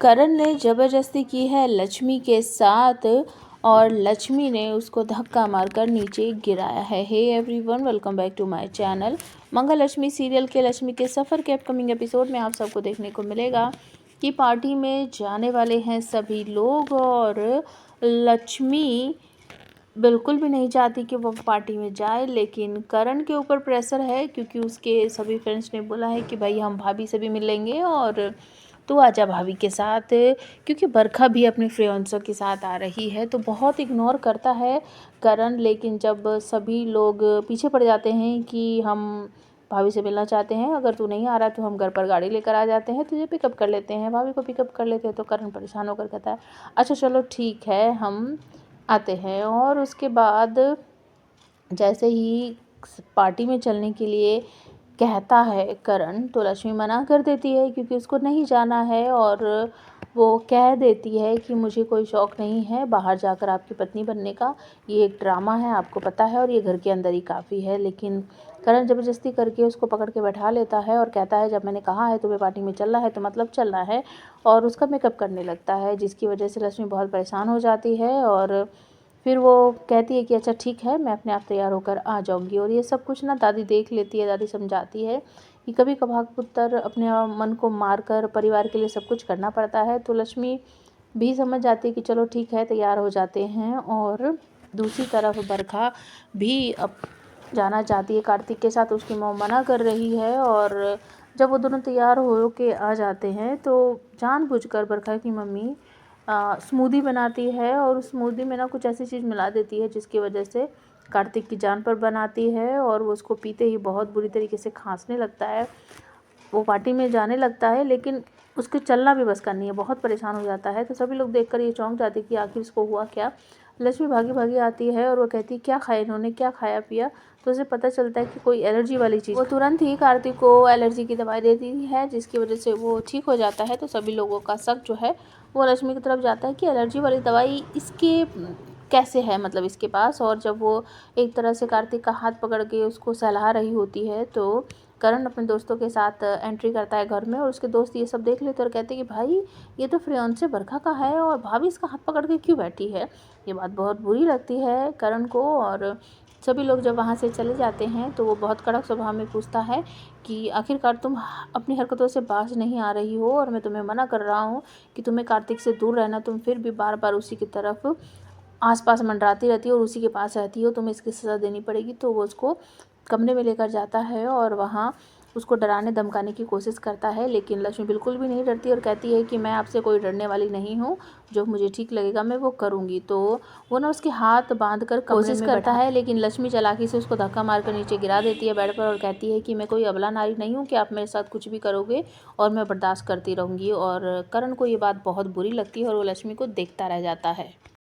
करण ने ज़बरदस्ती की है लक्ष्मी के साथ और लक्ष्मी ने उसको धक्का मारकर नीचे गिराया है। Hey everyone, welcome back to my channel. Mangalakshmi serial के लक्ष्मी के सफ़र के अपकमिंग एपिसोड में आप सबको देखने को मिलेगा कि पार्टी में जाने वाले हैं सभी लोग और लक्ष्मी बिल्कुल भी नहीं चाहती कि वो पार्टी में जाए, लेकिन करण के ऊपर प्रेशर है क्योंकि उसके सभी फ्रेंड्स ने बोला है कि भाई हम भाभी से भी मिल लेंगे और तू आजा भाभी के साथ, क्योंकि बरखा भी अपने फ्रेंड्सों के साथ आ रही है। तो बहुत इग्नोर करता है करण, लेकिन जब सभी लोग पीछे पड़ जाते हैं कि हम भाभी से मिलना चाहते हैं, अगर तू नहीं आ रहा तो हम घर पर गाड़ी लेकर आ जाते हैं, तुझे पिकअप कर लेते हैं, भाभी को पिकअप कर लेते हैं। तो करण परेशान होकर कहता है अच्छा चलो ठीक है हम आते हैं। और उसके बाद जैसे ही पार्टी में चलने के लिए कहता है करण तो लक्ष्मी मना कर देती है क्योंकि उसको नहीं जाना है और वो कह देती है कि मुझे कोई शौक़ नहीं है बाहर जाकर आपकी पत्नी बनने का, ये एक ड्रामा है आपको पता है और ये घर के अंदर ही काफ़ी है। लेकिन करण ज़बरदस्ती करके उसको पकड़ के बैठा लेता है और कहता है जब मैंने कहा है तुम्हें पार्टी में चलना है तो मतलब चलना है, और उसका मेकअप करने लगता है, जिसकी वजह से लक्ष्मी बहुत परेशान हो जाती है और फिर वो कहती है कि अच्छा ठीक है मैं अपने आप तैयार होकर आ जाऊंगी। और ये सब कुछ ना दादी देख लेती है, दादी समझाती है कि कभी कभार पुत्र अपने मन को मारकर परिवार के लिए सब कुछ करना पड़ता है। तो लक्ष्मी भी समझ जाती है कि चलो ठीक है तैयार हो जाते हैं। और दूसरी तरफ बरखा भी अब जाना चाहती है कार्तिक के साथ, उसकी मॉम मना कर रही है। और जब वो दोनों तैयार हो के आ जाते हैं तो जानबूझकर बरखा की मम्मी स्मूदी बनाती है और उस स्मूदी में ना कुछ ऐसी चीज़ मिला देती है जिसकी वजह से कार्तिक की जान पर बनाती है और वो उसको पीते ही बहुत बुरी तरीके से खांसने लगता है। वो पार्टी में जाने लगता है लेकिन उसके चलना भी बस का नहीं है, बहुत परेशान हो जाता है। तो सभी लोग देखकर ये चौंक जाते कि आखिर इसको हुआ क्या। लक्ष्मी भागी भागी आती है और वो कहती है क्या खाया इन्होंने, क्या खाया पिया। तो उसे पता चलता है कि कोई एलर्जी वाली चीज़। वो तुरंत ही कार्तिक को एलर्जी की दवाई देती है जिसकी वजह से वो ठीक हो जाता है। तो सभी लोगों का शक जो है वो लक्ष्मी की तरफ जाता है कि एलर्जी वाली दवाई इसके कैसे है, मतलब इसके पास। और जब वो एक तरह से कार्तिक का हाथ पकड़ के उसको सहला रही होती है तो करण अपने दोस्तों के साथ एंट्री करता है घर में और उसके दोस्त ये सब देख लेते और कहते हैं कि भाई ये तो फ्रेंड से बरखा का है और भाभी इसका हाथ पकड़ के क्यों बैठी है। ये बात बहुत बुरी लगती है करण को। और सभी लोग जब वहाँ से चले जाते हैं तो वो बहुत कड़क स्वभाव में पूछता है कि आखिरकार तुम अपनी हरकतों से बाज नहीं आ रही हो और मैं तुम्हें मना कर रहा हूँ कि तुम्हें कार्तिक से दूर रहना, तुम फिर भी बार बार उसी की तरफ आसपास मंडराती रहती हो और उसी के पास रहती हो, तुम्हें इसकी सज़ा देनी पड़ेगी। तो वो उसको कमरे में लेकर जाता है और वहाँ उसको डराने धमकाने की कोशिश करता है, लेकिन लक्ष्मी बिल्कुल भी नहीं डरती और कहती है कि मैं आपसे कोई डरने वाली नहीं हूँ, जो मुझे ठीक लगेगा मैं वो करूँगी। तो वो ना उसके हाथ बांध कर कोशिश करता है, लेकिन लक्ष्मी चालाकी से उसको धक्का मारकर नीचे गिरा देती है बेड पर और कहती है कि मैं कोई अबला नारी नहीं हूँ कि आप मेरे साथ कुछ भी करोगे और मैं बर्दाश्त करती रहूँगी। और करण को ये बात बहुत बुरी लगती है और वो लक्ष्मी को देखता रह जाता है।